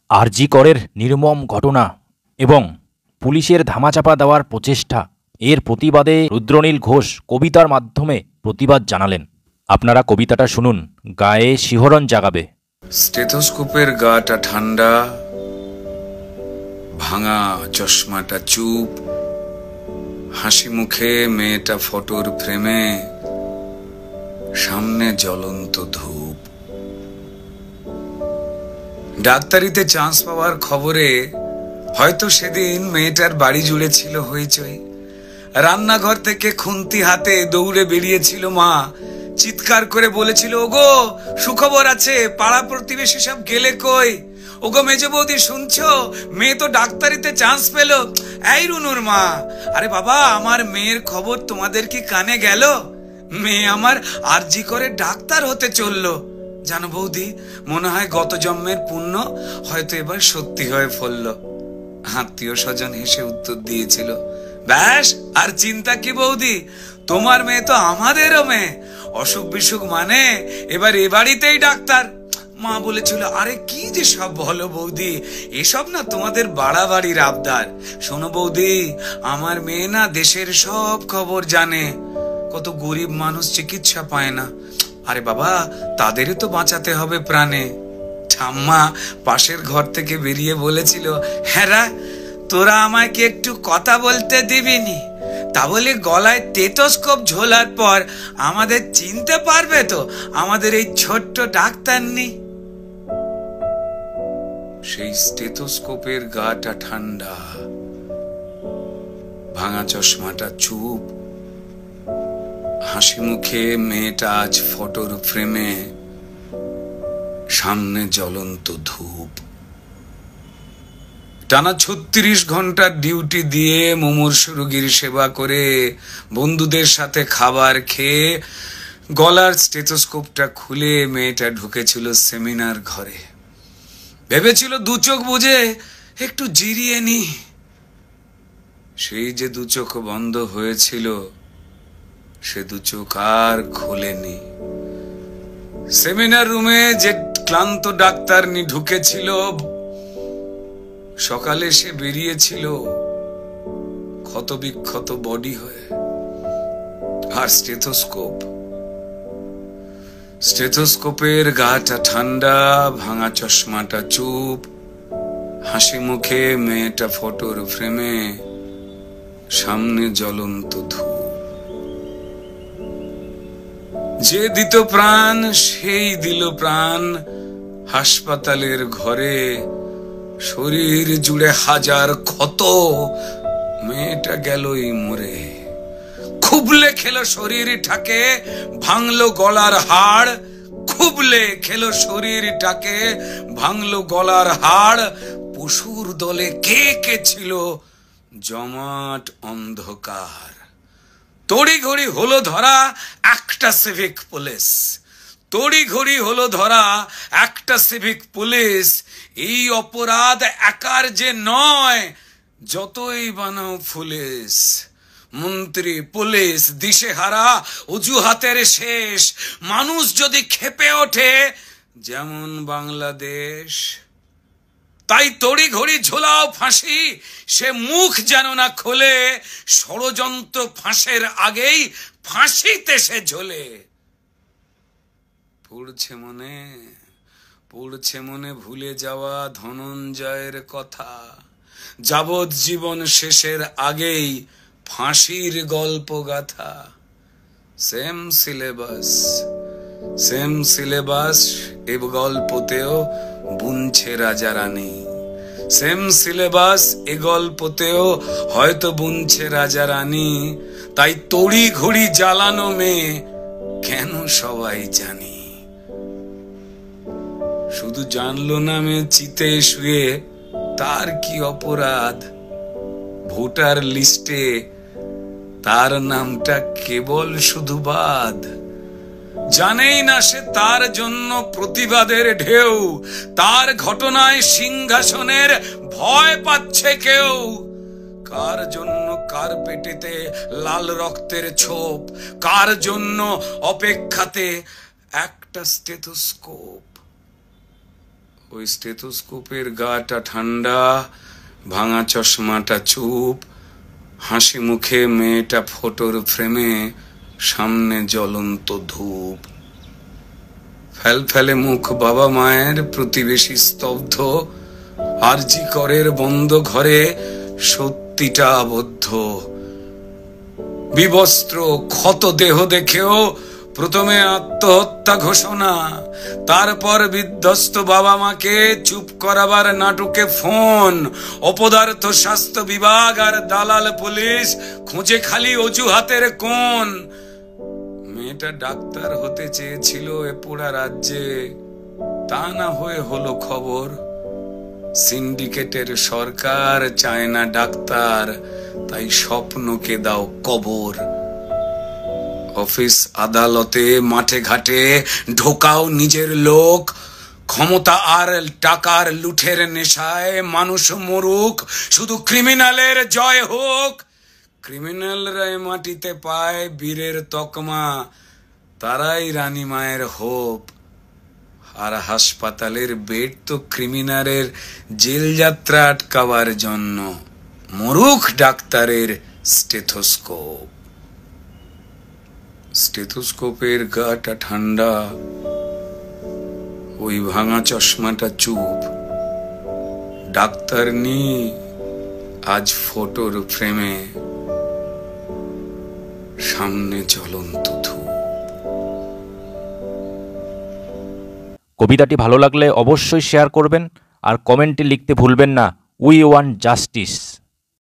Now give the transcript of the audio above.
আরজি করের নির্মম ঘটনা এবং পুলিশের ধামাচাপা দেওয়ার প্রচেষ্টা এর প্রতিবাদে রুদ্রনীল ঘোষ কবিতার মাধ্যমে প্রতিবাদ জানালেন। আপনারা কবিতাটা শুনুন, গায়ে শিহরণ জাগাবে। স্টেথোস্কোপের গাটা ঠান্ডা, ভাঙা চশমাটা চুপ, হাসি মুখে মেয়েটা ফটোর ফ্রেমে, সামনে জ্বলন্ত ধূপ। ডাক্তারিতে চান্স পাওয়ার খবরে হয়তো সেদিন মেয়েটার বাড়ি জুড়ে ছিল হইচই। রান্নাঘর থেকে খুন্তি হাতে দৌড়ে বেরিয়েছিল মা, চিৎকার করে বলেছিল, ওগো সুখবর আছে, পাড়া প্রতিবেশী সব গেলে কই? ওগো মেজ বৌদি শুনছো, মেয়ে তো ডাক্তারিতে চান্স পেল। এই রুনুর মা, আরে বাবা আমার মেয়ের খবর তোমাদের কি কানে গেল? মেয়ে আমার আরজি করে ডাক্তার হতে চললো। জানো বৌদি, মনে হয় গত জন্মের পুণ্য হয়তো এবার সত্যি হয়ে ফলল। আত্মীয় স্বজন হেসে উত্তর দিয়েছিল, ব্যাস আর চিন্তা কি বৌদি, তোমার মেয়ে তো আমাদেরও মেয়ে, অসুখ বিসুখ মানে এবার এ বাড়িতেই ডাক্তার। মা বলেছিল, আরে কি যে সব বলো বৌদি, এসব না তোমাদের বাড়াবাড়ির আবদার। শোনো বৌদি, আমার মেয়ে না দেশের সব খবর জানে, কত গরিব মানুষ চিকিৎসা পায় না। আরে বাবা, তাদেরও তো বাঁচাতে হবে প্রাণে। ঠাম্মা পাশের ঘর থেকে বেরিয়ে বলেছিল, হ্যাঁ তোরা আমায় কি একটু কথা বলতে দিবিনি? তা বলে গলায় স্টেথোস্কোপ ঝোলার পর আমাদের চিনতে পারবে তো আমাদের এই ছোট্ট ডাক্তার নেই? সেই স্টেথোস্কোপের গাটা ঠান্ডা, ভাঙা চশমাটা চুপ, হাসি মুখে মেয়েটা আজ ফটোর ফ্রেমে, সামনে জ্বলন্ত ধূপ। টানা 36 ঘন্টার ডিউটি দিয়ে মুমূর্ষু রোগীর সেবা করে বন্ধুদের সাথে খাবার খেয়ে গলার স্টেথোস্কোপটা খুলে মেয়েটা ঢুকেছিল সেমিনার ঘরে। ভেবেছিল দু চোখ বুঝে একটু জিরিয়ে নি। সেই যে দু চোখ বন্ধ হয়েছিল, সে দু চোখ আর খোলেনি। সেমিনার রুমে যে ক্লান্ত ডাক্তারনি ঢুকেছিল, সকালে সে বেরিয়েছিল ক্ষত বিক্ষত বডি হয়ে। আর স্টেথোস্কোপের গাটা ঠান্ডা, ভাঙা চশমাটা চুপ, হাসি মুখে মেয়েটা ফটোর ফ্রেমে, সামনে জ্বলন্ত ধূপ। যে দিত প্রাণ সেই দিল প্রাণ হাসপাতালের ঘরে, শরীর জুড়ে হাজার ক্ষত, মেয়েটা গেলই মরে। খুবলে খেলো শরীরটাকে, ভাঙলো গলার হাড়, খুবলে খেলো শরীরটাকে, ভাঙলো গলার হাড়। পশুর দলে কে কে ছিল, জমাট অন্ধকার। তড়িঘড়ি হলো ধরা একটা সিভিক পুলিশ, তড়িঘড়ি হলো ধরা একটা সিভিক পুলিশ। এই অপরাধ একার যে নয়, যতই বানাও পুলিশ। মন্ত্রী পুলিশ দিশেহারা, অজুহাতের শেষ। মানুষ যদি ক্ষেপে ওঠে যেমন বাংলাদেশ, তাই তড়িঘড়ি ঝোলাও ফাঁসি, সে মুখ যেন না খোলে। ষড়যন্ত্র ফাঁসের আগেই ফাঁসিতে সে ঝোলে। পড়ছে মনে ভুলে যাওয়া ধনঞ্জয়ের কথা, যাবজ্জীবন শেষের আগেই ফাঁসির গল্প গাথা। সেম সিলেবাস এ গল্পতেও বুনছে রাজা রানী, সেম সিলেবাস এ গল্পতেও হয়তো বুনছে রাজা রানী। তাই তড়ি ঘড়ি জ্বালানো মেয়ে কেন সবাই জানি। শুধু জানলো না মেয়ে চিতে শুয়ে তার কি অপরাধ, ভোটার লিস্টে তার নামটা কেবল শুধু বাদ। জানেই না সে তার জন্য প্রতিবাদের ঢেউ, তার ঘটনায় সিংহাসনের ভয় পাচ্ছে কেউ। কার জন্য কার পেটেতে লাল রক্তের ছোপ, কার জন্য অপেক্ষাতে একটা স্টেথোস্কোপ। ওই স্টেথোস্কোপের গাটা ঠান্ডা, ভাঙা চশমাটা চুপ, হাসি মুখে মেয়েটা ফটোর ফ্রেমে, সামনে জ্বলন্ত ধূপ। ফেলফেলে মুখ বাবা মায়ের, প্রতিবেশী স্তব্ধ, আরজি করের বন্ধ ঘরে সত্যিটা আবদ্ধ। বিবস্ত্র ক্ষত দেহ দেখেও প্রথমে আত্মহত্যা ঘোষণা, তারপর বিধ্বস্ত বাবা মাকে চুপ করাবার নাটকে ফোন। অপদার্থ স্বাস্থ্য বিভাগ আর দালাল পুলিশ খুঁজে খালি অজুহাতের কোণ। মেয়েটা ডাক্তার হতে চেয়েছিল এ পোড়া রাজ্যে, তা না হয়ে হলো খবর। সিন্ডিকেটের সরকার চায় না ডাক্তার, তাই স্বপ্নকে দাও কবর। অফিস আদালতে মাঠে ঘাটে ঢোকাও নিজের লোক, ক্ষমতা আর টাকার লুঠের নেশায় মানুষ মরুক, শুধু ক্রিমিনালের জয় হোক। ক্রিমিনালরাই মাটিতে পায় বীরের তকমা, তারাই রানী মায়ের হোপ। আর হাসপাতালের বেড তো ক্রিমিনালের জেল যাত্রা আটকাবার জন্য, মরুখ ডাক্তারের স্টেথোস্কোপ। স্টেথোস্কোপের গাটা ঠান্ডা, ওই ভাঙা চশমাটা চুপ। ডাক্তার নি আজ ফটোর ফ্রেমে, সামনে জ্বলন্ত ধূপ। কবিতাটি ভালো লাগলে অবশ্যই শেয়ার করবেন আর কমেন্টে লিখতে ভুলবেন না, উই ওয়ান্ট জাস্টিস।